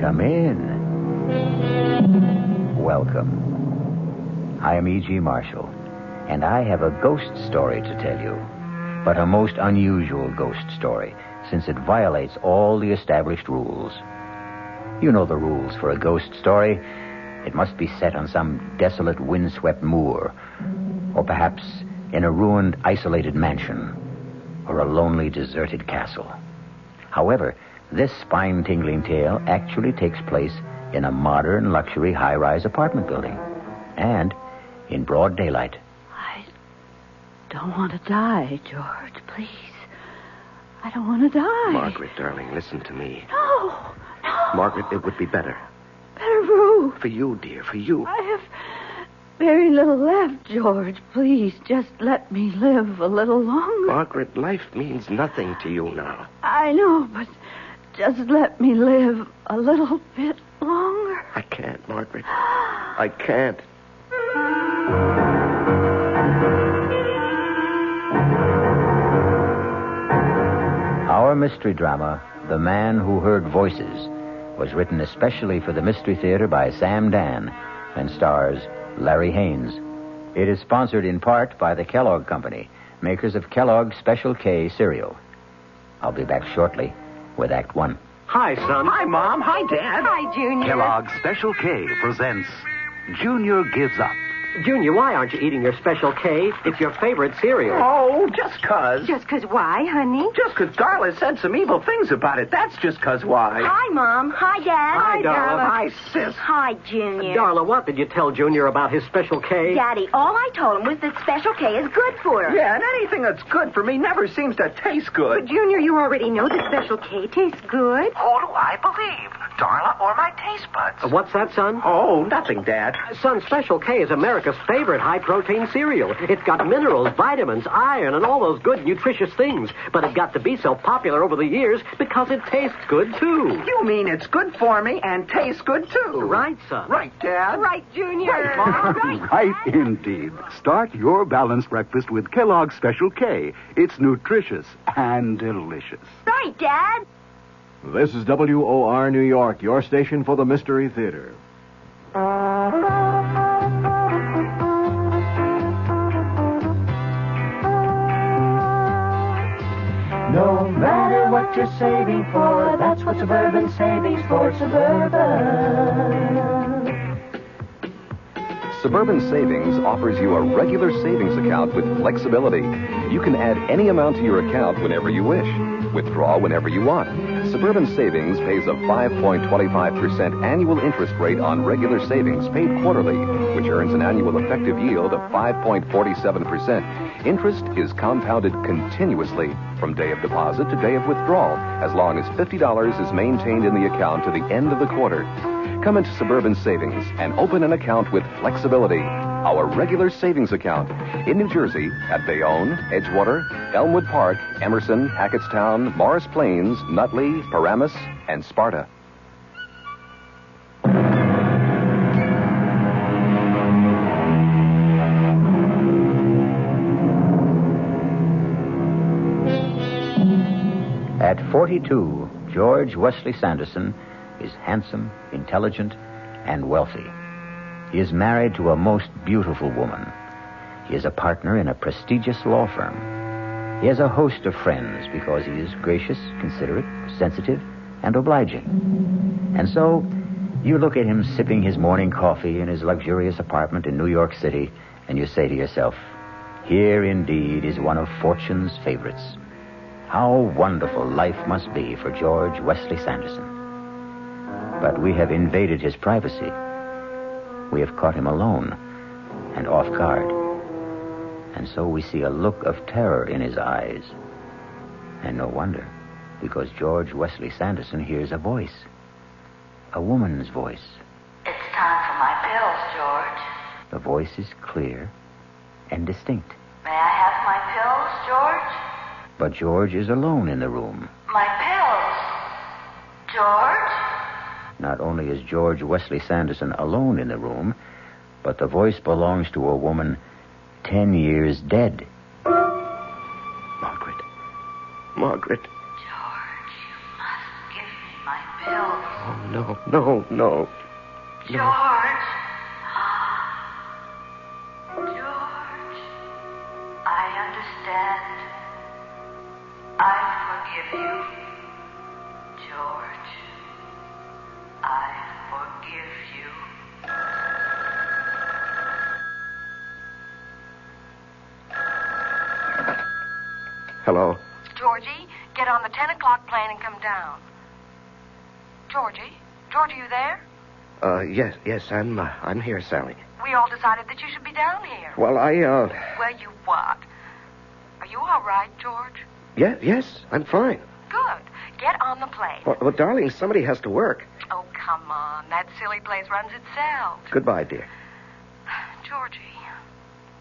Come in. Welcome. I am E.G. Marshall, and I have a ghost story to tell you, but a most unusual ghost story, since it violates all the established rules. You know the rules for a ghost story. It must be set on some desolate, windswept moor, or perhaps in a ruined, isolated mansion, or a lonely, deserted castle. However, this spine-tingling tale actually takes place in a modern, luxury, high-rise apartment building, and in broad daylight. I don't want to die, George, please. I don't want to die. Margaret, darling, listen to me. No. Margaret, it would be better. Better for who? For you, dear, for you. I have very little left, George. Please, just let me live a little longer. Margaret, life means nothing to you now. I know, but just let me live a little bit longer. I can't, Margaret. I can't. Our mystery drama, The Man Who Heard Voices, was written especially for the Mystery Theater by Sam Dan and stars Larry Haynes. It is sponsored in part by the Kellogg Company, makers of Kellogg's Special K cereal. I'll be back shortly with Act One. Hi, son. Hi, Mom. Hi, Dad. Hi, Junior. Kellogg's Special K presents Junior Gives Up. Junior, why aren't you eating your Special K? It's your favorite cereal. Oh, just 'cause. Just 'cause why, honey? Just 'cause Darla said some evil things about it. That's just 'cause why. Hi, Mom. Hi, Dad. Hi, Darla. Hi, sis. Hi, Junior. Darla, what did you tell Junior about his Special K? Daddy, all I told him was that Special K is good for him. Yeah, and anything that's good for me never seems to taste But, good. Junior, you already know that Special K tastes good. Who do I believe? Darla or my taste buds? What's that, son? Oh, nothing, Dad. Son, Special K is America's favorite high-protein cereal. It's got minerals, vitamins, iron, and all those good, nutritious things. But it got to be so popular over the years because it tastes good, too. You mean it's good for me and tastes good, too. Right, son. Right, Dad. Right, Junior. Right, Mom. Right indeed. Start your balanced breakfast with Kellogg's Special K. It's nutritious and delicious. Right, Dad. This is WOR New York, your station for the Mystery Theater. No matter what you're saving for, that's what Suburban Savings for Suburban. Suburban Savings offers you a regular savings account with flexibility. You can add any amount to your account whenever you wish. Withdraw whenever you want. Suburban Savings pays a 5.25% annual interest rate on regular savings paid quarterly, which earns an annual effective yield of 5.47%. Interest is compounded continuously from day of deposit to day of withdrawal, as long as $50 is maintained in the account to the end of the quarter. Come into Suburban Savings and open an account with flexibility. Our regular savings account in New Jersey at Bayonne, Edgewater, Elmwood Park, Emerson, Hackettstown, Morris Plains, Nutley, Paramus, and Sparta. At 42, George Wesley Sanderson is handsome, intelligent, and wealthy. He is married to a most beautiful woman. He is a partner in a prestigious law firm. He has a host of friends because he is gracious, considerate, sensitive, and obliging. And so, you look at him sipping his morning coffee in his luxurious apartment in New York City, and you say to yourself, here indeed is one of fortune's favorites. How wonderful life must be for George Wesley Sanderson. But we have invaded his privacy. We have caught him alone and off guard. And so we see a look of terror in his eyes. And no wonder, because George Wesley Sanderson hears a voice. A woman's voice. It's time for my pills, George. The voice is clear and distinct. May I have my pills, George? But George is alone in the room. My pills. George? Not only is George Wesley Sanderson alone in the room, but the voice belongs to a woman 10 years dead. Margaret. George, you must give me my pills. Oh, no. George. George. I understand. I forgive you. George. I forgive you. Hello? Georgie, get on the 10 o'clock plane and come down. Georgie, are you there? Yes, I'm here, Sally. We all decided that you should be down here. Well, Well, you what? Are you all right, George? yes, I'm fine. Good. Get on the plane. Well, darling, somebody has to work. Oh, come on. That silly place runs itself. Goodbye, dear. Georgie,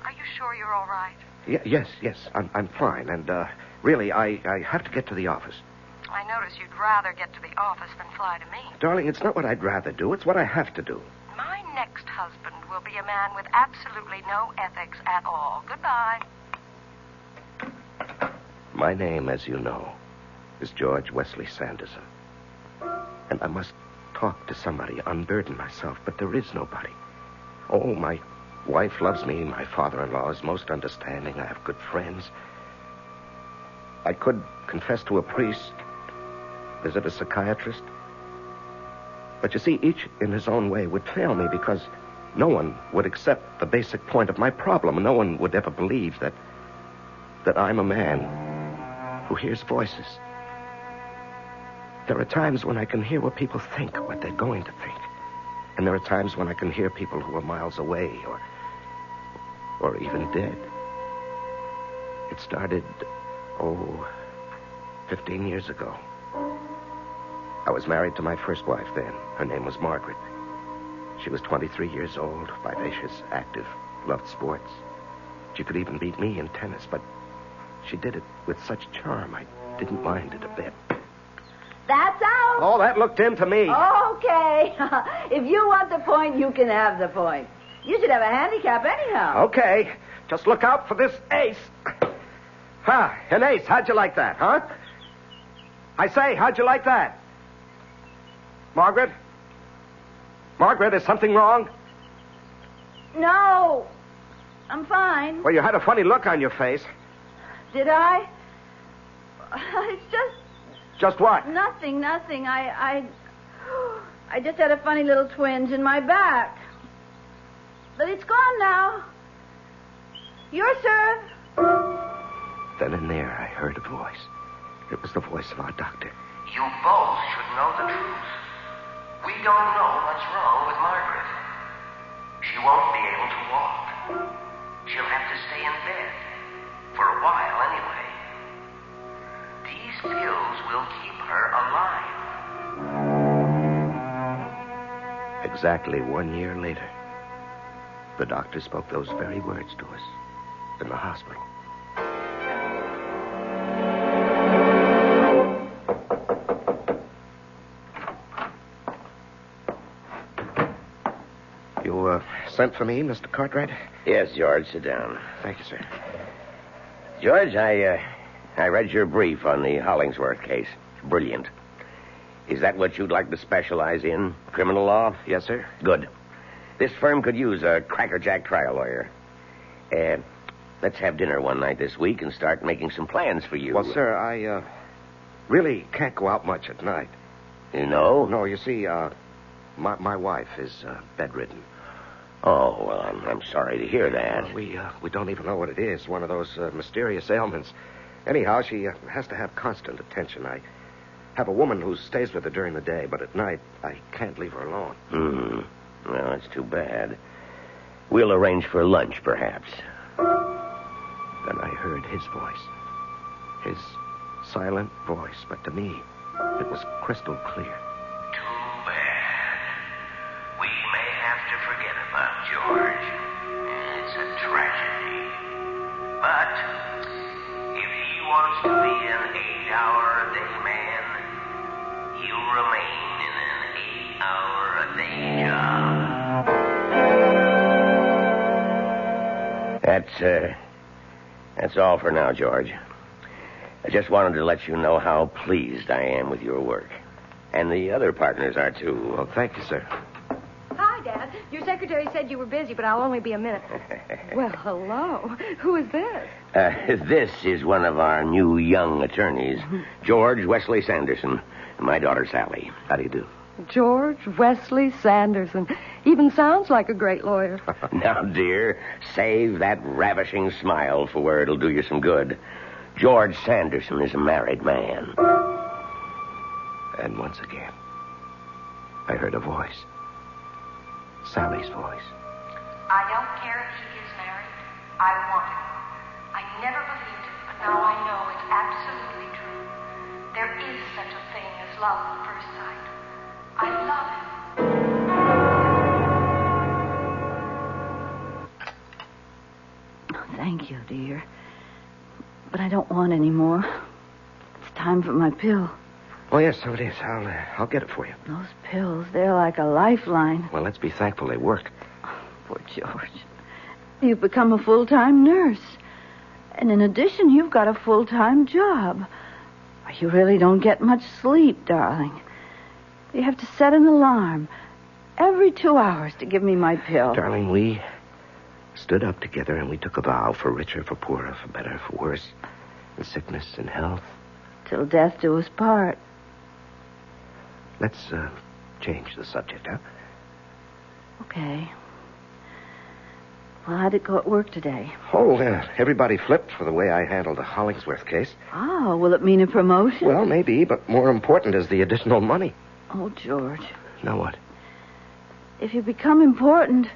are you sure you're all right? Yes, I'm fine. And, really, I have to get to the office. I notice you'd rather get to the office than fly to me. Darling, it's not what I'd rather do. It's what I have to do. My next husband will be a man with absolutely no ethics at all. Goodbye. My name, as you know, is George Wesley Sanderson. And I must talk to somebody, unburden myself, but there is nobody. Oh, my wife loves me. My father-in-law is most understanding. I have good friends. I could confess to a priest, visit a psychiatrist. But you see, each in his own way would fail me because no one would accept the basic point of my problem. No one would ever believe that I'm a man who hears voices. There are times when I can hear what people think, what they're going to think. And there are times when I can hear people who are miles away or even dead. It started, 15 years ago. I was married to my first wife then. Her name was Margaret. She was 23 years old, vivacious, active, loved sports. She could even beat me in tennis, but she did it with such charm, I didn't mind it a bit. That's out. Oh, that looked into me. Okay. If you want the point, you can have the point. You should have a handicap anyhow. Okay. Just look out for this ace. An ace. How'd you like that, huh? I say, how'd you like that? Margaret? Margaret, is something wrong? No. I'm fine. Well, you had a funny look on your face. Did I? It's just... Just what? Nothing. I just had a funny little twinge in my back. But it's gone now. Your serve. Then and there, I heard a voice. It was the voice of our doctor. You both should know the truth. We don't know what's wrong with Margaret. She won't be able to walk. She'll have to stay in bed. For a while, anyway. These pills will keep her alive. Exactly 1 year later, the doctor spoke those very words to us in the hospital. You, sent for me, Mr. Cartwright? Yes, George, sit down. Thank you, sir. George, I read your brief on the Hollingsworth case. Brilliant. Is that what you'd like to specialize in? Criminal law? Yes, sir. Good. This firm could use a crackerjack trial lawyer. Let's have dinner one night this week and start making some plans for you. Well, sir, I really can't go out much at night. You know? No, you see, my wife is bedridden. Oh, well, I'm sorry to hear that. We don't even know what it is. One of those mysterious ailments. Anyhow, she has to have constant attention. I have a woman who stays with her during the day, but at night I can't leave her alone. Well, that's too bad. We'll arrange for lunch, perhaps. Then I heard his voice. His silent voice, but to me, it was crystal clear. Too bad. We may have to forget about George. It's a tragedy. But if he wants to be an 8-hour-a-day man, he'll remain in an 8-hour-a-day job. That's all for now, George. I just wanted to let you know how pleased I am with your work. And the other partners are, too. Well, thank you, sir. Hi, Dad. Your secretary said you were busy, but I'll only be a minute. Well, hello. Who is this? This is one of our new young attorneys, George Wesley Sanderson, and my daughter, Sally. How do you do? George Wesley Sanderson. Even sounds like a great lawyer. Now, dear, save that ravishing smile for where it'll do you some good. George Sanderson is a married man. And once again, I heard a voice. Sally's voice. I don't care if he is married. I want him. I never believed it, but now I know it's absolutely true. There is such a thing as love at first sight. I love him. Thank you, dear. But I don't want any more. It's time for my pill. Oh, yes, so it is. I'll get it for you. Those pills, they're like a lifeline. Well, let's be thankful they work. Poor George. You've become a full-time nurse. And in addition, you've got a full-time job. You really don't get much sleep, darling. You have to set an alarm every 2 hours to give me my pill. Darling, we stood up together and we took a vow for richer, for poorer, for better, for worse, in sickness and health. Till death do us part. Let's change the subject, huh? Okay. Well, how'd it go at work today? Oh, everybody flipped for the way I handled the Hollingsworth case. Oh, will it mean a promotion? Well, maybe, but more important is the additional money. Oh, George. Now what? If you become important,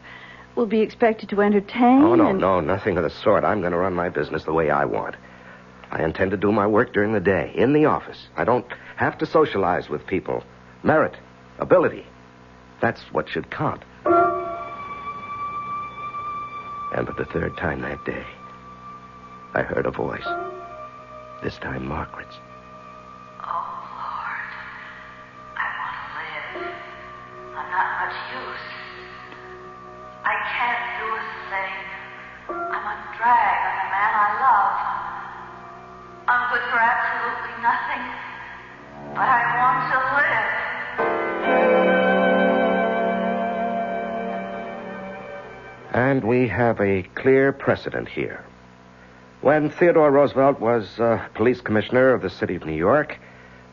we'll be expected to entertain. Oh, no, nothing of the sort. I'm going to run my business the way I want. I intend to do my work during the day, in the office. I don't have to socialize with people. Merit, ability, that's what should count. And for the third time that day, I heard a voice. This time Margaret's. Oh, Lord. I want to live. I'm not much use. I can't do a thing. I'm a drag on the man I love. I'm good for absolutely nothing. But I want to live. And we have a clear precedent here. When Theodore Roosevelt was police commissioner of the city of New York,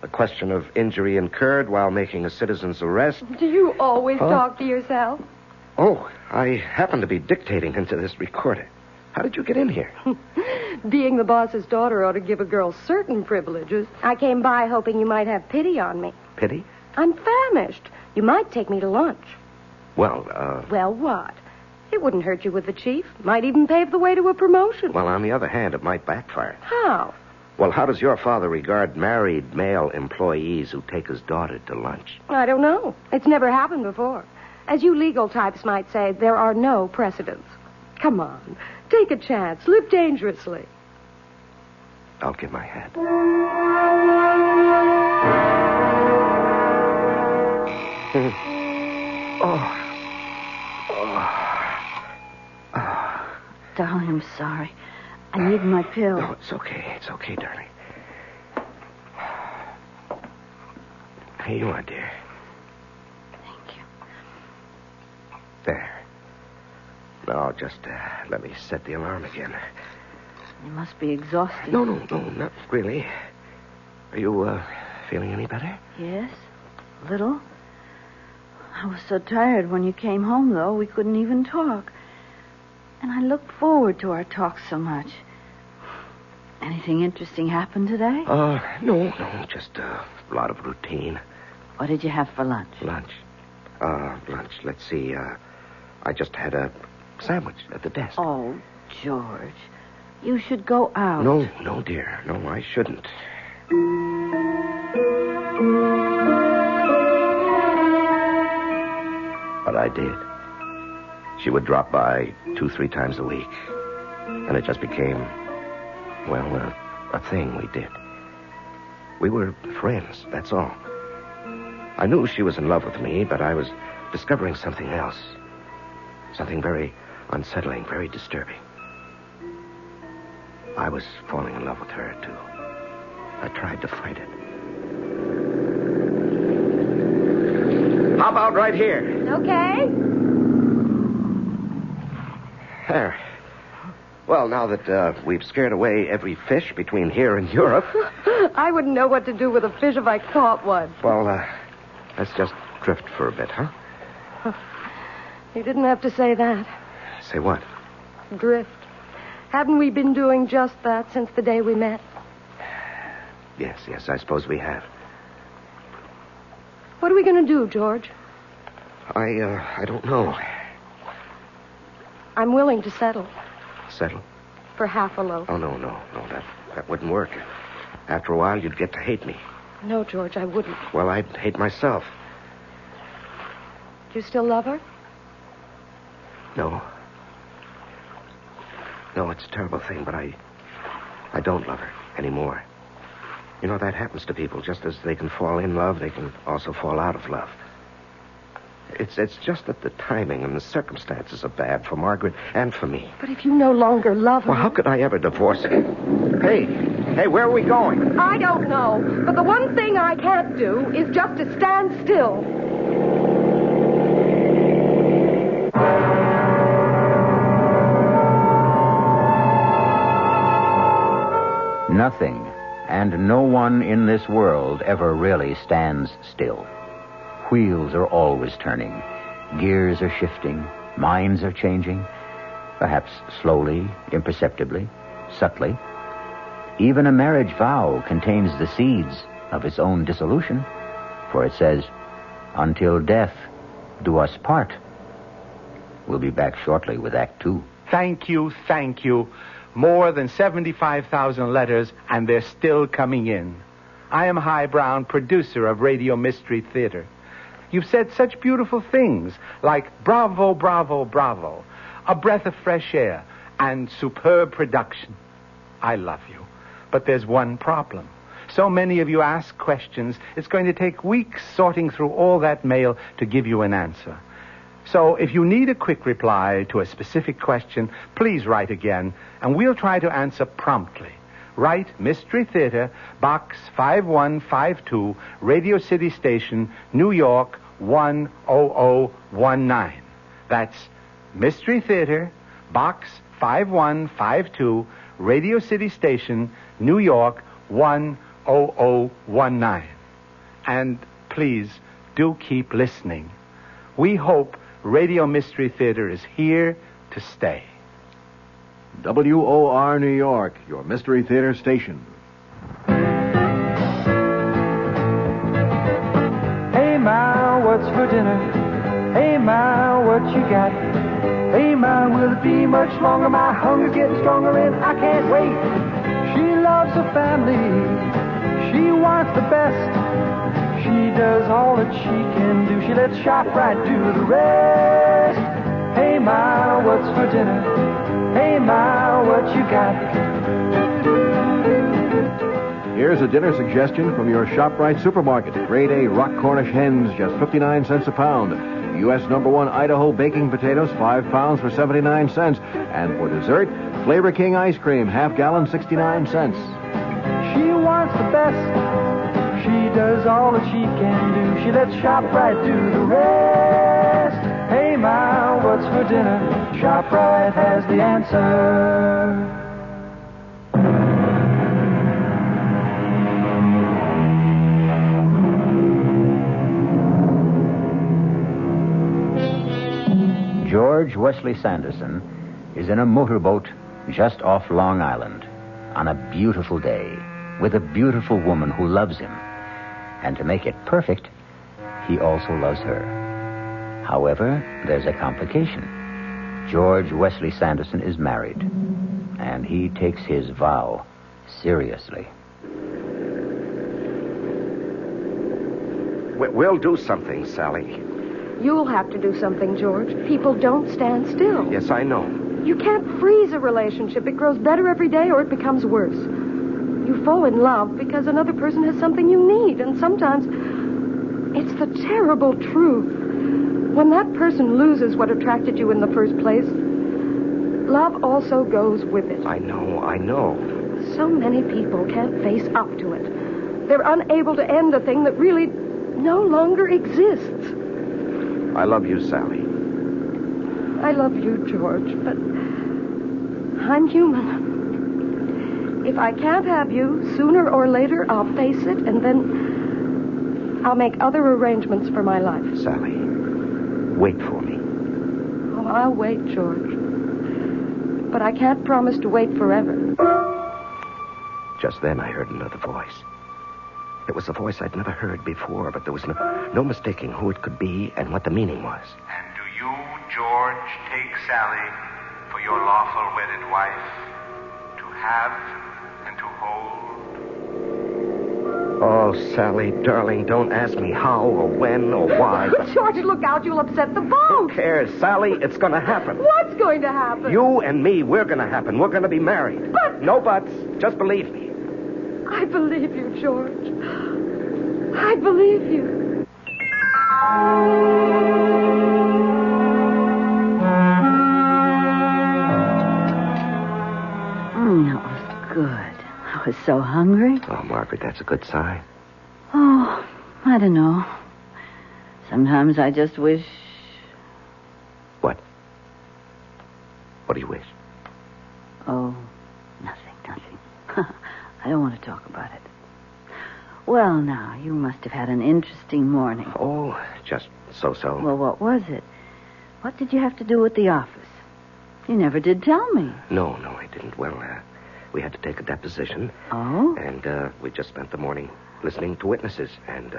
the question of injury incurred while making a citizen's arrest... Do you always talk to yourself? Oh, I happen to be dictating into this recorder. How did you get in here? Being the boss's daughter ought to give a girl certain privileges. I came by hoping you might have pity on me. Pity? I'm famished. You might take me to lunch. Well, Well, what? It wouldn't hurt you with the chief. Might even pave the way to a promotion. Well, on the other hand, it might backfire. How? Well, how does your father regard married male employees who take his daughter to lunch? I don't know. It's never happened before. As you legal types might say, there are no precedents. Come on. Take a chance. Live dangerously. I'll give my hat. Darling, I'm sorry. I need my pill. No, it's okay. It's okay, darling. Here you are, dear. Thank you. There. Now, just let me set the alarm again. You must be exhausted. No, not really. Are you feeling any better? Yes, a little. I was so tired when you came home, though, we couldn't even talk. And I looked forward to our talk so much. Anything interesting happen today? No, just a lot of routine. What did you have for lunch? Lunch. Let's see. I just had a sandwich at the desk. Oh, George. You should go out. No, dear. No, I shouldn't. But I did. She would drop by 2-3 times a week. And it just became, well, a thing we did. We were friends, that's all. I knew she was in love with me, but I was discovering something else. Something very unsettling, very disturbing. I was falling in love with her, too. I tried to fight it. How about right here? Okay. There. Well, now that we've scared away every fish between here and Europe... I wouldn't know what to do with a fish if I caught one. Well, let's just drift for a bit, huh? You didn't have to say that. Say what? Drift. Haven't we been doing just that since the day we met? Yes, I suppose we have. What are we going to do, George? I don't know. I'm willing to settle. Settle? For half a loaf. Oh, no, that wouldn't work. After a while, you'd get to hate me. No, George, I wouldn't. Well, I'd hate myself. Do you still love her? No. No, it's a terrible thing, but I don't love her anymore. You know, that happens to people. Just as they can fall in love, they can also fall out of love. It's just that the timing and the circumstances are bad for Margaret and for me. But if you no longer love her... Well, how could I ever divorce her? Hey, where are we going? I don't know. But the one thing I can't do is just to stand still. Nothing and no one in this world ever really stands still. Wheels are always turning. Gears are shifting. Minds are changing. Perhaps slowly, imperceptibly, subtly. Even a marriage vow contains the seeds of its own dissolution. For it says, "Until death do us part." We'll be back shortly with Act 2. Thank you. More than 75,000 letters, and they're still coming in. I am High Brown, producer of Radio Mystery Theater. You've said such beautiful things, like bravo, bravo, bravo, a breath of fresh air, and superb production. I love you. But there's one problem. So many of you ask questions, it's going to take weeks sorting through all that mail to give you an answer. So if you need a quick reply to a specific question, please write again, and we'll try to answer promptly. Write Mystery Theater, Box 5152, Radio City Station, New York 10019. That's Mystery Theater, Box 5152, Radio City Station, New York 10019. And please do keep listening. We hope Radio Mystery Theater is here to stay. WOR New York, your Mystery Theater station. Hey, Ma, what's for dinner? Hey, Ma, what you got? Hey, Ma, will it be much longer? My hunger's getting stronger and I can't wait. She loves her family. She wants the best. She does all that she can do. She lets ShopRite do the rest. Hey, Ma, what's for dinner? Hey, Ma, what you got? Here's a dinner suggestion from your ShopRite supermarket. Grade A Rock Cornish hens, just 59 cents a pound. U.S. #1 Idaho baking potatoes, 5 pounds for 79 cents. And for dessert, Flavor King ice cream, half gallon, 69 cents. She wants the best. She does all that she can do. She lets ShopRite do the rest. Hey, Ma, what's for dinner? ShopRite has the answer. George Wesley Sanderson is in a motorboat just off Long Island on a beautiful day with a beautiful woman who loves him. And to make it perfect, he also loves her. However, there's a complication. George Wesley Sanderson is married, and he takes his vow seriously. We'll do something, Sally. You'll have to do something, George. People don't stand still. Yes, I know. You can't freeze a relationship. It grows better every day or it becomes worse. You fall in love because another person has something you need, and sometimes it's the terrible truth. When that person loses what attracted you in the first place, love also goes with it. I know. So many people can't face up to it. They're unable to end a thing that really no longer exists. I love you, Sally. I love you, George, but I'm human. If I can't have you, sooner or later I'll face it, and then I'll make other arrangements for my life. Sally, wait for me. Oh, I'll wait, George. But I can't promise to wait forever. Just then I heard another voice. It was a voice I'd never heard before, but there was no mistaking who it could be and what the meaning was. And do you, George, take Sally for your lawful wedded wife to have and to hold? Oh, Sally, darling, don't ask me how or when or why. But... George, look out. You'll upset the boat. Who cares, Sally? It's going to happen. What's going to happen? You and me, we're going to happen. We're going to be married. But... No buts. Just believe me. I believe you, George. I believe you. That was good. I was so hungry. Oh, Margaret, that's a good sign. Oh, I don't know. Sometimes I just wish... What? What do you wish? Oh, nothing. I don't want to talk about it. Well, now, you must have had an interesting morning. Oh, just so-so. Well, what was it? What did you have to do at the office? You never did tell me. No, I didn't. Well, we had to take a deposition. Oh? And we just spent the morning listening to witnesses. And,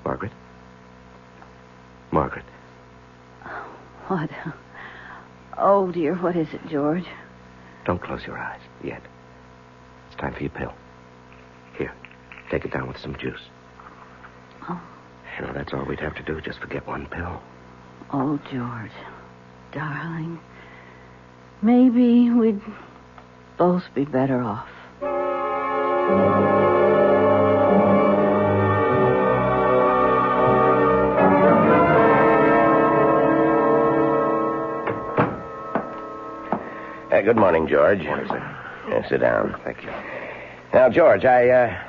Margaret? What? Oh, dear, what is it, George? Don't close your eyes yet. It's time for your pill. Here, take it down with some juice. Oh. You know, that's all we'd have to do, just forget one pill. Oh, George, darling, maybe we'd both be better off. Good morning, George. Good morning, sir. Sit down. Thank you. Now, George, I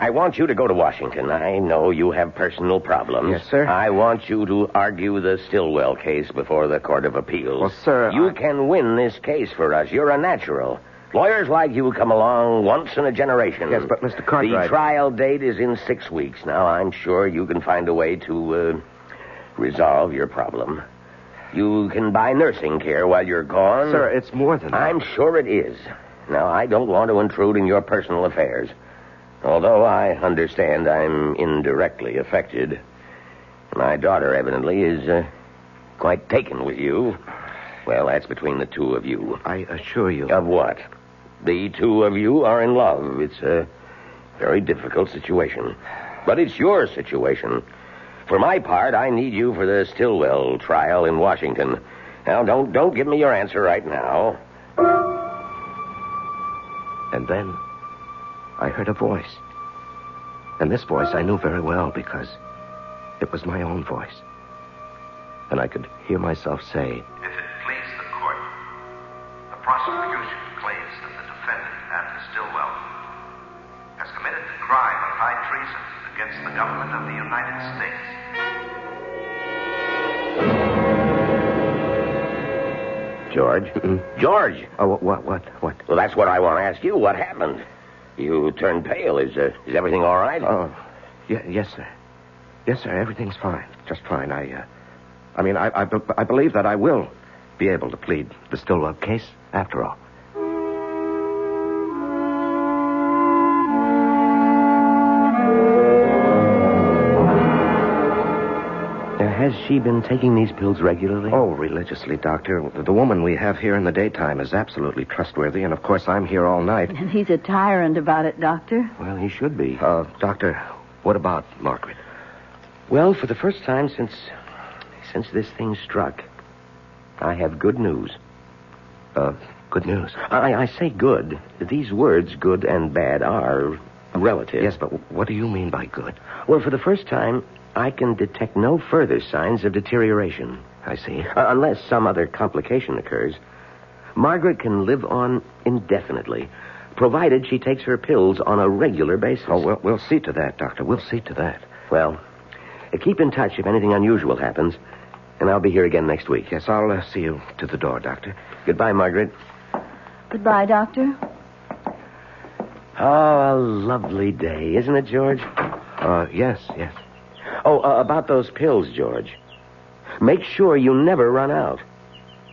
want you to go to Washington. I know you have personal problems. Yes, sir. I want you to argue the Stillwell case before the Court of Appeals. Well, sir, you can win this case for us. You're a natural. Lawyers like you come along once in a generation. Yes, but Mr. Cartwright... The trial date is in 6 weeks. Now, I'm sure you can find a way to resolve your problem. You can buy nursing care while you're gone. Sir, it's more than that. I'm sure it is. Now, I don't want to intrude in your personal affairs. Although I understand I'm indirectly affected. My daughter, evidently, is quite taken with you. Well, that's between the two of you. I assure you. Of what? The two of you are in love. It's a very difficult situation. But it's your situation. For my part, I need you for the Stillwell trial in Washington. Now, don't give me your answer right now. And then I heard a voice. And this voice I knew very well because it was my own voice. And I could hear myself say, If it please the court, the prosecution claims that the defendant, Anna Stillwell, has committed the crime of high treason against the government of the United States. George? George! Oh, what? Well, that's what I want to ask you. What happened? You turned pale. Is everything all right? Oh, yes, sir. Yes, sir, everything's fine. Just fine. I believe that I will be able to plead the Stillwell case after all. Has she been taking these pills regularly? Oh, religiously, Doctor. The woman we have here in the daytime is absolutely trustworthy, and of course I'm here all night. And he's a tyrant about it, Doctor. Well, he should be. Doctor, what about Margaret? Well, for the first time since this thing struck, I have good news. Good news? I say good. These words, good and bad, are relative. Yes, but what do you mean by good? Well, for the first time, I can detect no further signs of deterioration. I see. Unless some other complication occurs. Margaret can live on indefinitely, provided she takes her pills on a regular basis. Oh, we'll see to that, Doctor. We'll see to that. Well, Keep in touch if anything unusual happens, and I'll be here again next week. Yes, I'll see you to the door, Doctor. Goodbye, Margaret. Goodbye, Doctor. Oh, a lovely day, isn't it, George? Yes. Oh, about those pills, George. Make sure you never run out.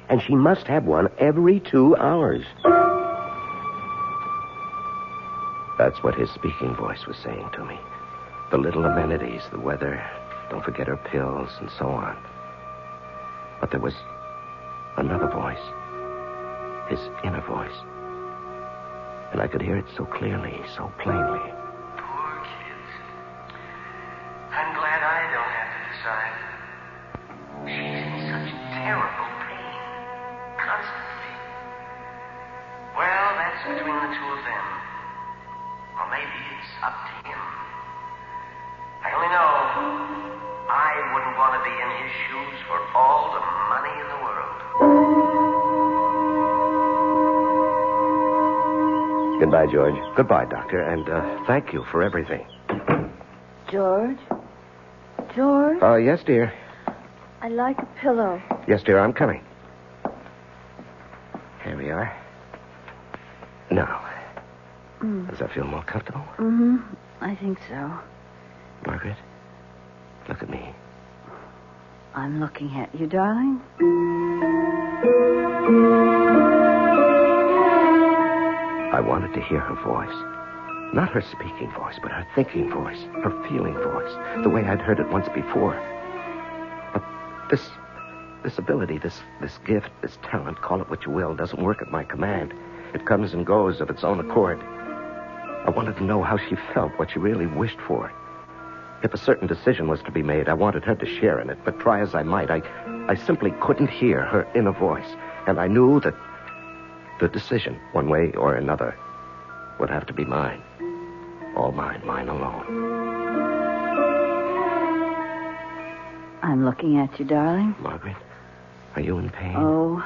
And she must have one every 2 hours. That's what his speaking voice was saying to me. The little amenities, the weather, don't forget her pills, and so on. But there was another voice. His inner voice. And I could hear it so clearly, so plainly. Poor kids. I'm glad I don't have to decide. She's in such terrible pain. Constantly. Well, that's between the two of them. Or maybe it's up to him. I only know I wouldn't want to be in his shoes for all the money in the world. Goodbye, George. Goodbye, Doctor, and thank you for everything. George? George? Yes, dear. I'd like a pillow. Yes, dear, I'm coming. Here we are. Now, does that feel more comfortable? Mm-hmm. I think so. Margaret, look at me. I'm looking at you, darling. I wanted to hear her voice. Not her speaking voice, but her thinking voice, her feeling voice, the way I'd heard it once before. But this ability, this gift, this talent, call it what you will, doesn't work at my command. It comes and goes of its own accord. I wanted to know how she felt, what she really wished for. If a certain decision was to be made, I wanted her to share in it, but try as I might, I simply couldn't hear her inner voice. And I knew that the decision, one way or another, would have to be mine. All mine, mine alone. I'm looking at you, darling. Margaret, are you in pain? Oh,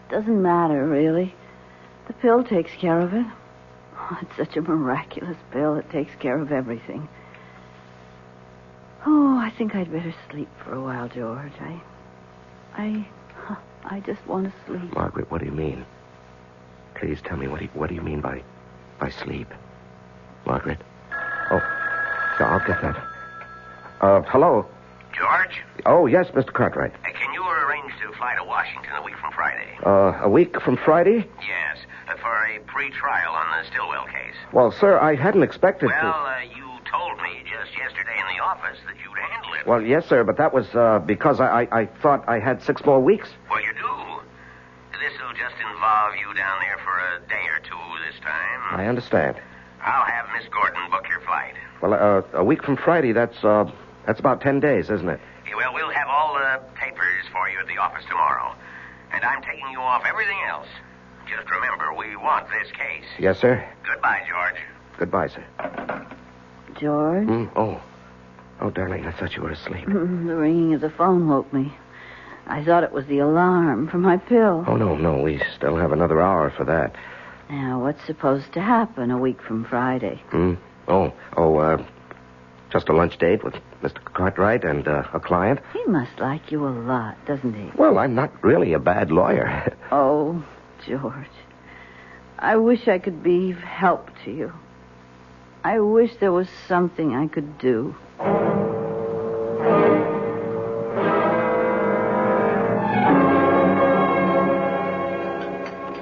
doesn't matter, really. The pill takes care of it. Oh, it's such a miraculous pill. It takes care of everything. Oh, I think I'd better sleep for a while, George. I just want to sleep. Margaret, what do you mean? Please tell me, what do you mean by sleep? Margaret? Oh, yeah, I'll get that. Hello? George? Oh, yes, Mr. Cartwright. Can you arrange to fly to Washington a week from Friday? A week from Friday? Yes, for a pre-trial on the Stillwell case. Well, sir, I hadn't expected Well, you told me just yesterday in the office that you'd handle it. Well, yes, sir, but that was because I thought I had 6 more weeks. Well, you do. This'll just involve you down there for a day or two this time. I understand. I'll have Miss Gordon book your flight. Well, a week from Friday, that's about 10 days, isn't it? Yeah, well, we'll have all the papers for you at the office tomorrow. And I'm taking you off everything else. Just remember, we want this case. Yes, sir. Goodbye, George. Goodbye, sir. George? Oh, darling, I thought you were asleep. The ringing of the phone woke me. I thought it was the alarm for my pill. Oh, no, we still have another hour for that. Now, what's supposed to happen a week from Friday? Just a lunch date with Mr. Cartwright and a client. He must like you a lot, doesn't he? Well, I'm not really a bad lawyer. Oh, George. I wish I could be of help to you. I wish there was something I could do.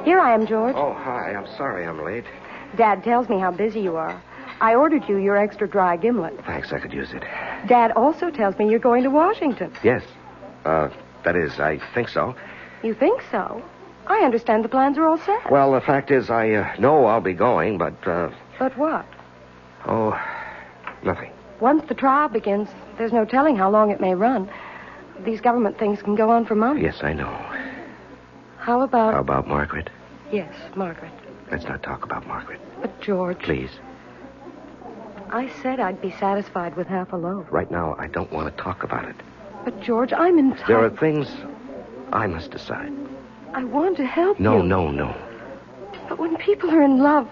Here I am, George. Oh, hi. I'm sorry I'm late. Dad tells me how busy you are. I ordered you your extra dry gimlet. Thanks, I could use it. Dad also tells me you're going to Washington. Yes. That is, I think so. You think so? I understand the plans are all set. Well, the fact is, I know I'll be going, but, But what? Oh, nothing. Once the trial begins, there's no telling how long it may run. These government things can go on for months. Yes, I know. How about... How about Margaret? Yes, Margaret. Let's not talk about Margaret. But, George... Please. I said I'd be satisfied with half a loaf. Right now, I don't want to talk about it. But, George, I'm entitled... There are things I must decide. I want to help No. you. But when people are in love,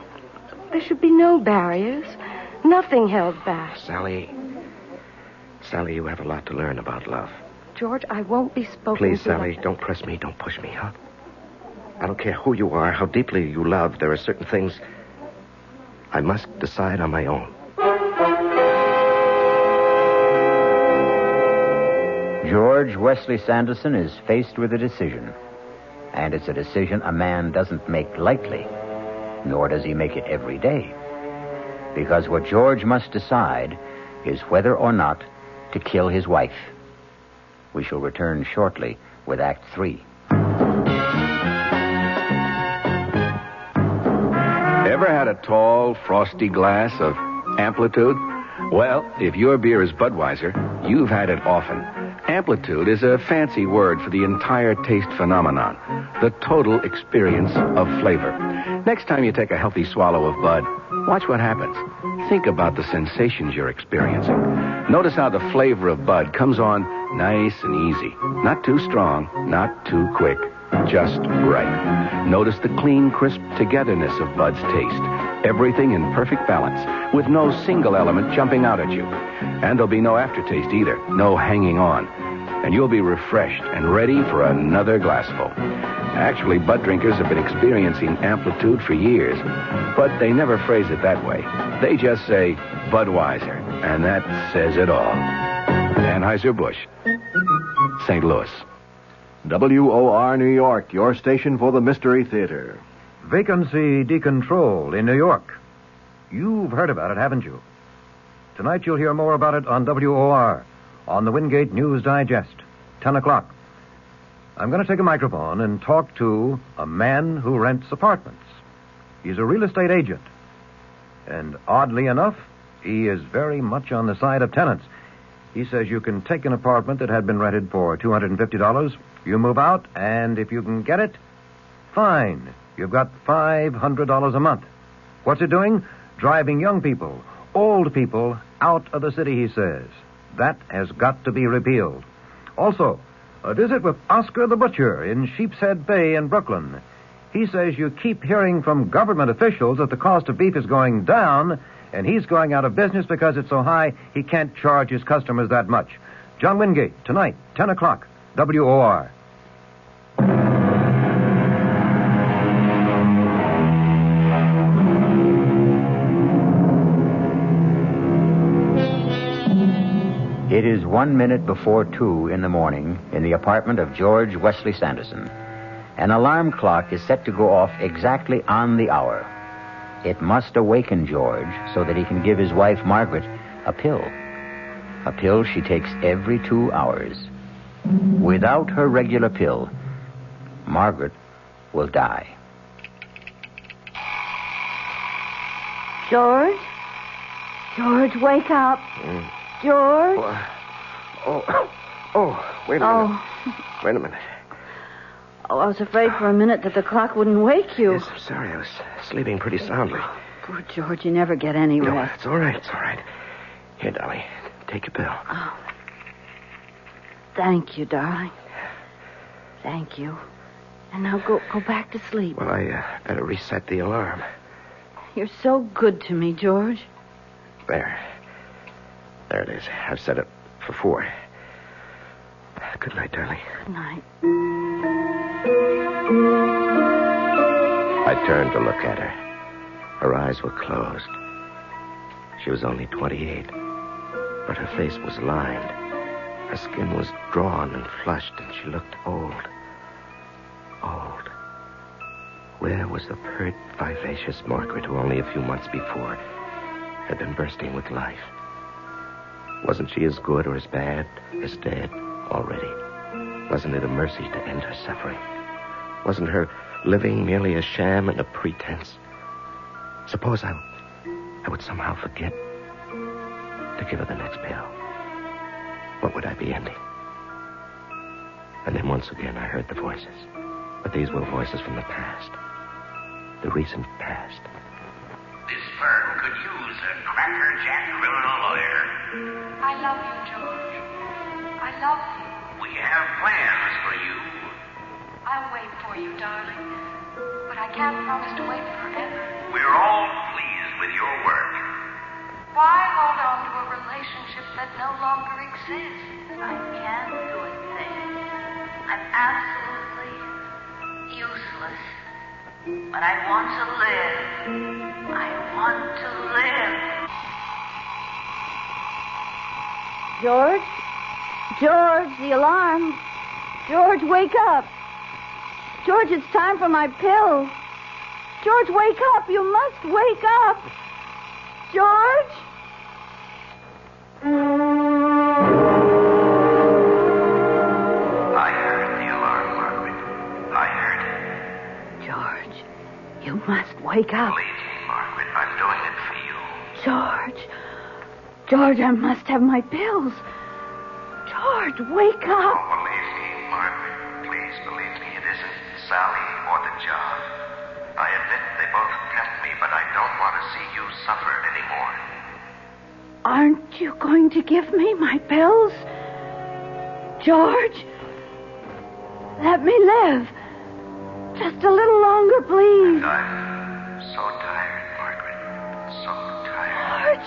there should be no barriers. Nothing held back. Sally, Sally, you have a lot to learn about love. George, I won't be spoken Please, to. Sally, don't press me. Don't push me, huh? I don't care who you are, how deeply you love. There are certain things I must decide on my own. George Wesley Sanderson is faced with a decision. And it's a decision a man doesn't make lightly, nor does he make it every day. Because what George must decide is whether or not to kill his wife. We shall return shortly with Act 3. Ever had a tall, frosty glass of Amplitude? Well, if your beer is Budweiser, you've had it often. Amplitude is a fancy word for the entire taste phenomenon, the total experience of flavor. Next time you take a healthy swallow of Bud, watch what happens. Think about the sensations you're experiencing. Notice how the flavor of Bud comes on nice and easy. Not too strong, not too quick, just right. Notice the clean, crisp togetherness of Bud's taste. Everything in perfect balance, with no single element jumping out at you. And there'll be no aftertaste either, no hanging on. And you'll be refreshed and ready for another glassful. Actually, Bud drinkers have been experiencing Amplitude for years, but they never phrase it that way. They just say Budweiser, and that says it all. Anheuser-Busch, St. Louis. WOR New York, your station for the Mystery Theater. Vacancy decontrol in New York. You've heard about it, haven't you? Tonight you'll hear more about it on WOR, on the Wingate News Digest, 10 o'clock. I'm going to take a microphone and talk to a man who rents apartments. He's a real estate agent. And oddly enough, he is very much on the side of tenants. He says you can take an apartment that had been rented for $250. You move out, and if you can get it, fine. You've got $500 a month. What's it doing? Driving young people, old people, out of the city, he says. That has got to be repealed. Also, a visit with Oscar the Butcher in Sheepshead Bay in Brooklyn. He says you keep hearing from government officials that the cost of beef is going down, and he's going out of business because it's so high he can't charge his customers that much. John Wingate, tonight, 10 o'clock, WOR. It is 1 minute before 2 in the morning in the apartment of George Wesley Sanderson. An alarm clock is set to go off exactly on the hour. It must awaken George so that he can give his wife, Margaret, a pill. A pill she takes every 2 hours. Without her regular pill, Margaret will die. George? George, wake up. George? Wait a minute. Wait a minute. Oh, I was afraid for a minute that the clock wouldn't wake you. Yes, I'm sorry. I was sleeping pretty soundly. Poor George, you never get any No, rest. it's all right. It's all right. Here, Dolly, take your pill. Oh. Thank you, darling. Thank you. And now go back to sleep. Well, I better reset the alarm. You're so good to me, George. There it is. I've set it for 4. Good night, darling. Good night. I turned to look at her. Her eyes were closed. She was only 28, but her face was lined. Her skin was drawn and flushed, and she looked old. Old. Where was the pert, vivacious Margaret who only a few months before had been bursting with life? Wasn't she as good or as bad as dead already? Wasn't it a mercy to end her suffering? Wasn't her living merely a sham and a pretense? Suppose I would somehow forget to give her the next pill. What would I be ending? And then once again I heard the voices. But these were voices from the past. The recent past. This firm could use a crackerjack criminal lawyer. I love you, George. I love you. We have plans for you. I'll wait for you, darling. But I can't promise to wait forever. We're all pleased with your work. Why hold on to a relationship that no longer exists? I can't do a thing. I'm absolutely useless. But I want to live. I want to live. George? George, the alarm. George, wake up. George, it's time for my pill. George, wake up. You must wake up. George? I heard the alarm, Margaret. I heard it. George, you must wake up. Believe me, Margaret, I'm doing it for you. George. George, I must have my pills. George, wake up. Oh, believe me, Margaret. Please believe me. It isn't Sally or the job. I admit they both tempt me, but I don't want to see you suffer anymore. Aren't you going to give me my pills? George, let me live. Just a little longer, please. And I'm so tired, Margaret. So tired.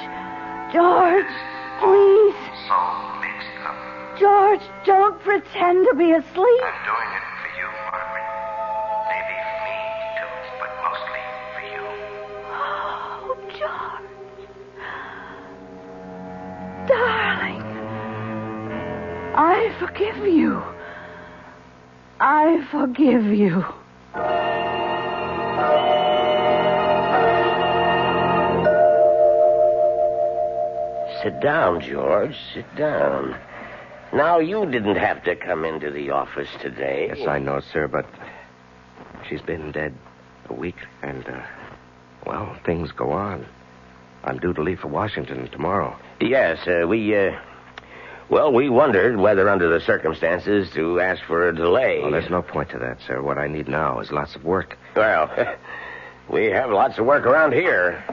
George, please. So mixed up. George, don't pretend to be asleep. I'm doing it for you, Margaret. Maybe for me, too, but mostly for you. Oh, George. Darling. I forgive you. I forgive you. Sit down, George. Sit down. Now, you didn't have to come into the office today. Yes, I know, sir, but she's been dead a week, and, well, things go on. I'm due to leave for Washington tomorrow. Yes, we wondered whether, under the circumstances, to ask for a delay. Well, there's no point to that, sir. What I need now is lots of work. Well, we have lots of work around here.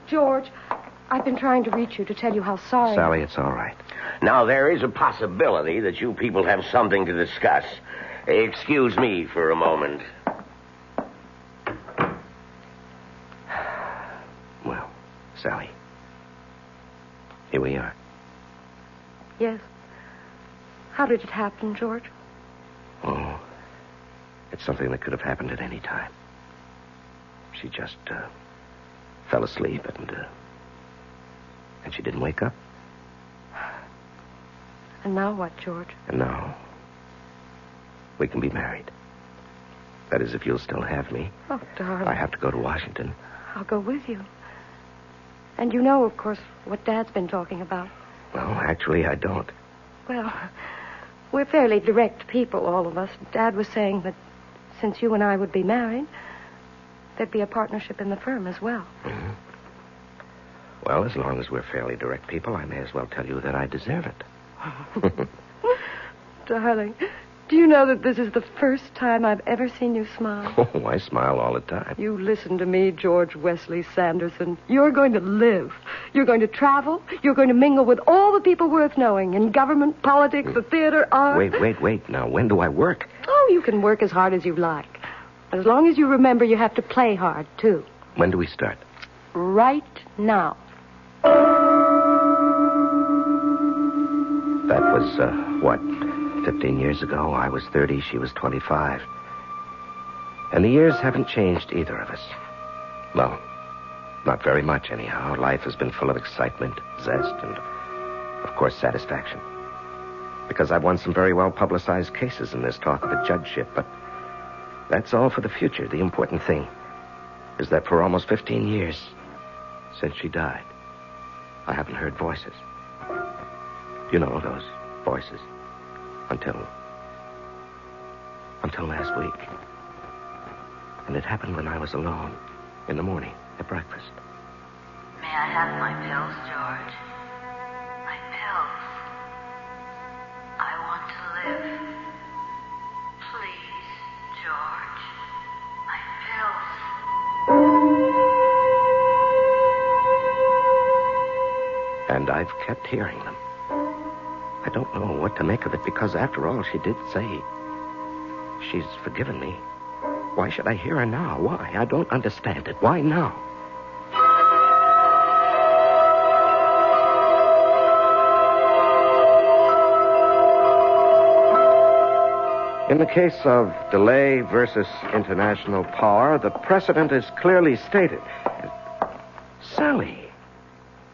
George, I've been trying to reach you to tell you how sorry... Sally, it's all right. Now, there is a possibility that you people have something to discuss. Excuse me for a moment. Well, Sally, here we are. Yes. How did it happen, George? Oh, it's something that could have happened at any time. She just fell asleep and she didn't wake up. And now what, George? And now we can be married. That is, if you'll still have me. Oh, darling. I have to go to Washington. I'll go with you. And you know, of course, what Dad's been talking about. Well, actually, I don't. Well, we're fairly direct people, all of us. Dad was saying that since you and I would be married, there'd be a partnership in the firm as well. Mm-hmm. Well, as long as we're fairly direct people, I may as well tell you that I deserve it. Darling, do you know that this is the first time I've ever seen you smile? Oh, I smile all the time. You listen to me, George Wesley Sanderson. You're going to live. You're going to travel. You're going to mingle with all the people worth knowing in government, politics, the theater, art. Wait. Now, when do I work? Oh, you can work as hard as you like. As long as you remember you have to play hard, too. When do we start? Right now. That was, 15 years ago? I was 30, she was 25. And the years haven't changed either of us. Well, not very much, anyhow. Life has been full of excitement, zest, and, of course, satisfaction. Because I've won some very well-publicized cases in this talk of a judgeship, but that's all for the future. The important thing is that for almost 15 years since she died, I haven't heard voices. You know, those voices. Until last week. And it happened when I was alone in the morning at breakfast. May I have my pills, George? My pills. I want to live. Please, George. My pills. And I've kept hearing them. I don't know what to make of it, because after all, she did say she's forgiven me. Why should I hear her now? Why? I don't understand it. Why now? In the case of delay versus international power, the precedent is clearly stated. Sally.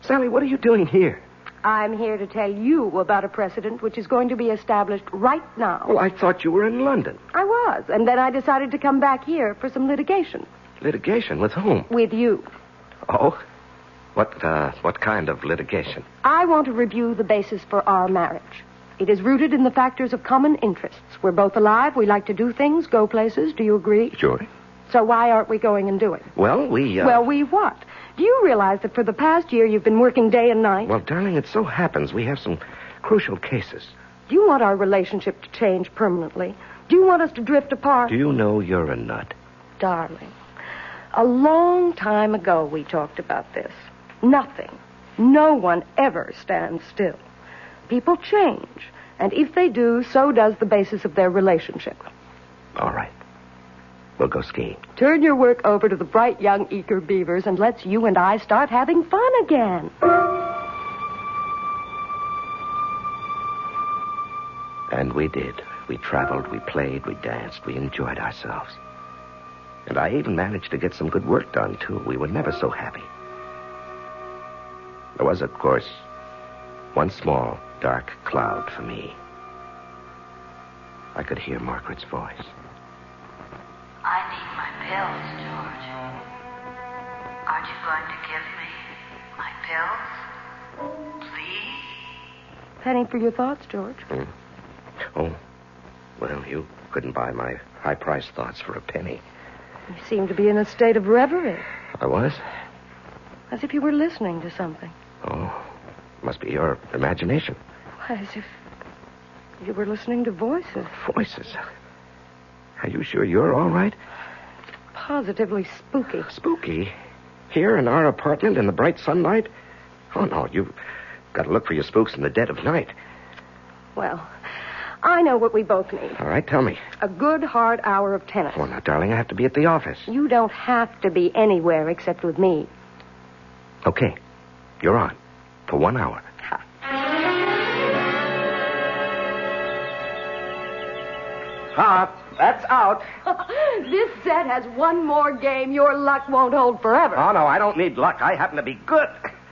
Sally, what are you doing here? I'm here to tell you about a precedent which is going to be established right now. Well, I thought you were in London. I was, and then I decided to come back here for some litigation. Litigation? With whom? With you. Oh? What kind of litigation? I want to review the basis for our marriage. It is rooted in the factors of common interests. We're both alive. We like to do things, go places. Do you agree? Sure. So why aren't we going and doing? Well, we... Well, we what? Do you realize that for the past year you've been working day and night? Well, darling, it so happens we have some crucial cases. Do you want our relationship to change permanently? Do you want us to drift apart? Do you know you're a nut? Darling, a long time ago we talked about this. Nothing, no one ever stands still. People change, and if they do, so does the basis of their relationship. All right. We'll go skiing. Turn your work over to the bright young Eaker Beavers and let's you and I start having fun again. And we did. We traveled, we played, we danced, we enjoyed ourselves. And I even managed to get some good work done, too. We were never so happy. There was, of course, one small, dark cloud for me. I could hear Margaret's voice. I need my pills, George. Aren't you going to give me my pills? Please? Penny for your thoughts, George. Oh, well, you couldn't buy my high-priced thoughts for a penny. You seem to be in a state of reverie. I was? As if you were listening to something. Oh, must be your imagination. Why, as if you were listening to voices. Voices? Are you sure you're all right? Positively spooky. Spooky? Here in our apartment in the bright sunlight? Oh, no, you've got to look for your spooks in the dead of night. Well, I know what we both need. All right, tell me. A good hard hour of tennis. Oh, now, darling, I have to be at the office. You don't have to be anywhere except with me. Okay, you're on. For 1 hour. That's out. This set has one more game. Your luck won't hold forever. Oh, no, I don't need luck. I happen to be good.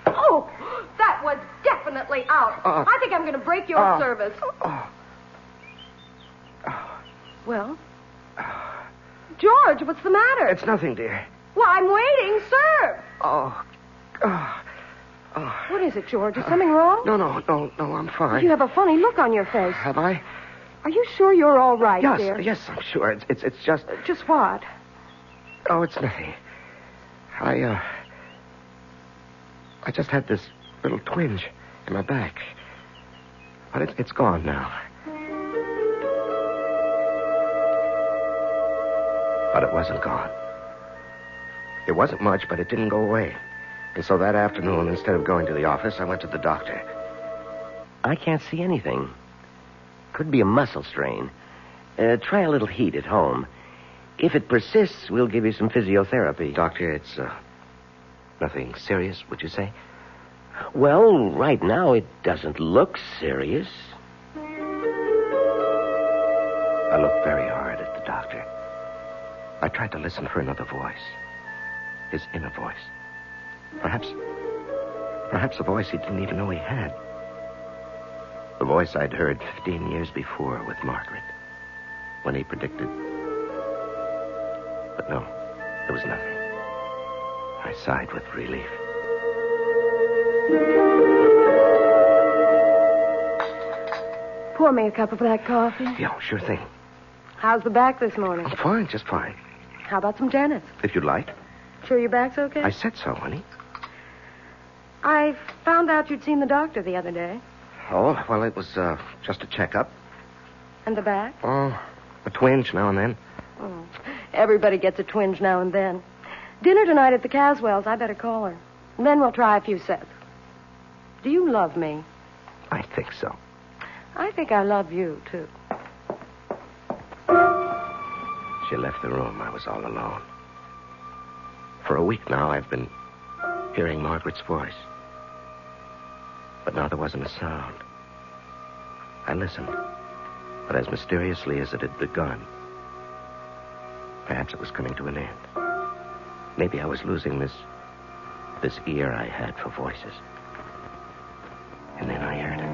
Oh, that was definitely out. I think I'm going to break your service. Well? George, what's the matter? It's nothing, dear. Well, I'm waiting. Serve. What is it, George? Is something wrong? No, I'm fine. You have a funny look on your face. Have I? Are you sure you're all right, dear? Yes, I'm sure. It's just... Just what? Oh, it's nothing. I just had this little twinge in my back. But it's gone now. But it wasn't gone. It wasn't much, but it didn't go away. And so that afternoon, instead of going to the office, I went to the doctor. I can't see anything. Could be a muscle strain. Try a little heat at home. If it persists, we'll give you some physiotherapy. Doctor, it's nothing serious, would you say? Well, right now it doesn't look serious. I looked very hard at the doctor. I tried to listen for another voice. His inner voice. Perhaps a voice he didn't even know he had. The voice I'd heard 15 years before with Margaret, when he predicted. But no, there was nothing. I sighed with relief. Pour me a cup of that coffee. Yeah, sure thing. How's the back this morning? I'm fine, just fine. How about some tennis? If you'd like. Sure your back's okay? I said so, honey. I found out you'd seen the doctor the other day. Oh, well, it was just a checkup. And the back? Oh, a twinge now and then. Oh, everybody gets a twinge now and then. Dinner tonight at the Caswells. I better call her. And then we'll try a few sets. Do you love me? I think so. I think I love you, too. She left the room. I was all alone. For a week now, I've been hearing Margaret's voice. But now there wasn't a sound. I listened. But as mysteriously as it had begun, perhaps it was coming to an end. Maybe I was losing this ear I had for voices. And then I heard it.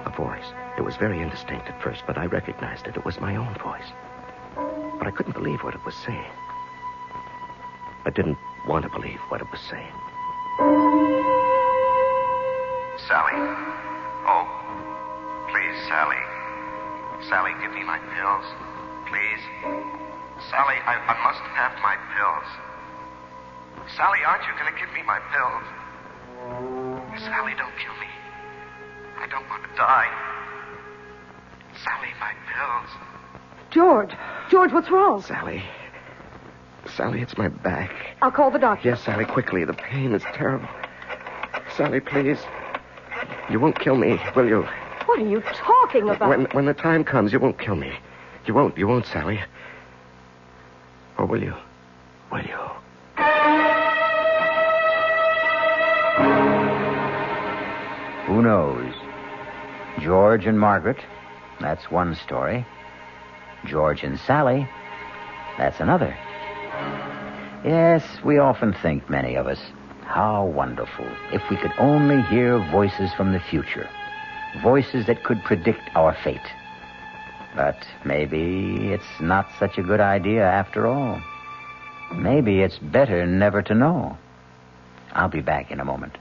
A voice. It was very indistinct at first, but I recognized it. It was my own voice. But I couldn't believe what it was saying. I didn't want to believe what it was saying. Sally. Oh, please, Sally. Sally, give me my pills. Please. Sally, I must have my pills. Sally, aren't you going to give me my pills? Sally, don't kill me. I don't want to die. Sally, my pills. George, what's wrong? Sally, it's my back. I'll call the doctor. Yes, Sally, quickly. The pain is terrible. Sally, please. You won't kill me, will you? What are you talking about? When the time comes, you won't kill me. You won't, Sally. Or will you? Will you? Who knows? George and Margaret, that's one story. George and Sally, that's another. Yes, we often think, many of us, how wonderful if we could only hear voices from the future. Voices that could predict our fate. But maybe it's not such a good idea after all. Maybe it's better never to know. I'll be back in a moment.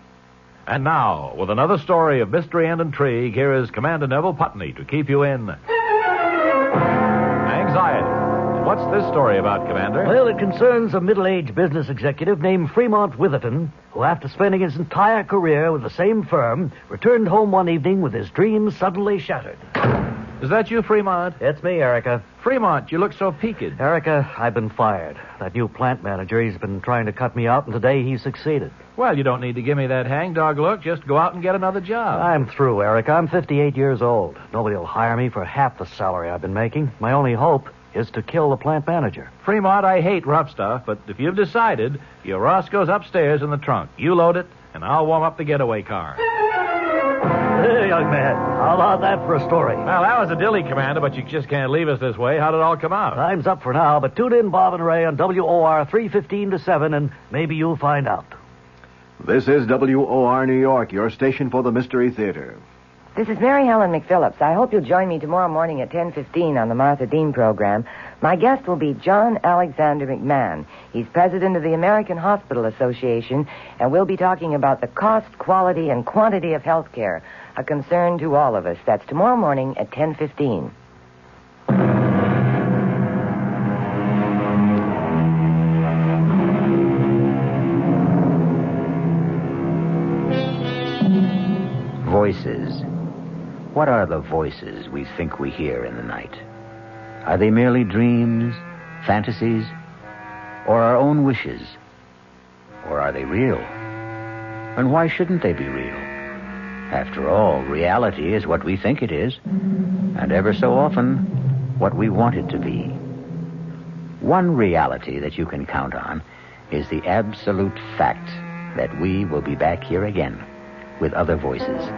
And now, with another story of mystery and intrigue, here is Commander Neville Putney to keep you in anxiety. What's this story about, Commander? Well, it concerns a middle-aged business executive named Fremont Witherton, who, after spending his entire career with the same firm, returned home one evening with his dreams suddenly shattered. Is that you, Fremont? It's me, Erica. Fremont, you look so peaked. Erica, I've been fired. That new plant manager, he's been trying to cut me out, and today he succeeded. Well, you don't need to give me that hangdog look. Just go out and get another job. I'm through, Erica. I'm 58 years old. Nobody will hire me for half the salary I've been making. My only hope is to kill the plant manager. Fremont, I hate rough stuff, but if you've decided, your Roscoe's upstairs in the trunk. You load it, and I'll warm up the getaway car. Hey, young man, how about that for a story? Well, that was a dilly, Commander, but you just can't leave us this way. How did it all come out? Time's up for now, but tune in, Bob and Ray, on WOR 3:15 to 7, and maybe you'll find out. This is WOR New York, your station for the Mystery Theater. This is Mary Helen McPhillips. I hope you'll join me tomorrow morning at 10:15 on the Martha Dean program. My guest will be John Alexander McMahon. He's president of the American Hospital Association, and we'll be talking about the cost, quality, and quantity of health care, a concern to all of us. That's tomorrow morning at 10:15. Voices. What are the voices we think we hear in the night? Are they merely dreams, fantasies, or our own wishes? Or are they real? And why shouldn't they be real? After all, reality is what we think it is, and ever so often, what we want it to be. One reality that you can count on is the absolute fact that we will be back here again with other voices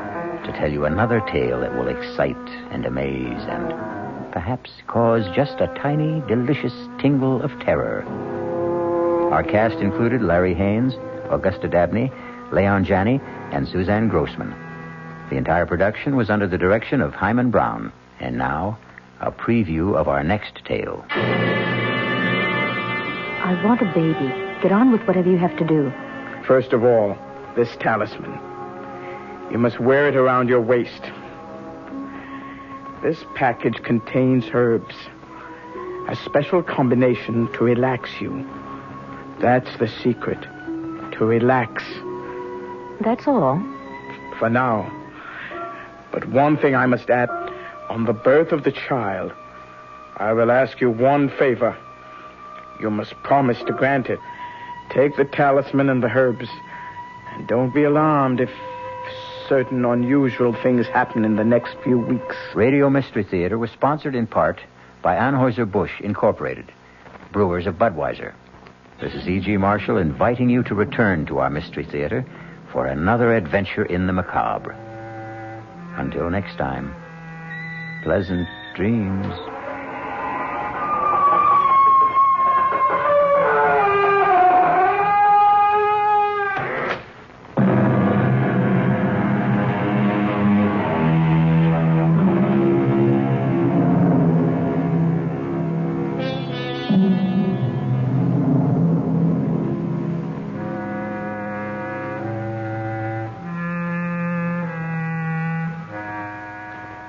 to tell you another tale that will excite and amaze and perhaps cause just a tiny, delicious tingle of terror. Our cast included Larry Haynes, Augusta Dabney, Leon Janney, and Suzanne Grossman. The entire production was under the direction of Hyman Brown. And now, a preview of our next tale. I want a baby. Get on with whatever you have to do. First of all, this talisman. You must wear it around your waist. This package contains herbs. A special combination to relax you. That's the secret. To relax. That's all. For now. But one thing I must add. On the birth of the child, I will ask you one favor. You must promise to grant it. Take the talisman and the herbs. And don't be alarmed if certain unusual things happen in the next few weeks. Radio Mystery Theater was sponsored in part by Anheuser-Busch Incorporated, brewers of Budweiser. This is E.G. Marshall inviting you to return to our Mystery Theater for another adventure in the macabre. Until next time, pleasant dreams.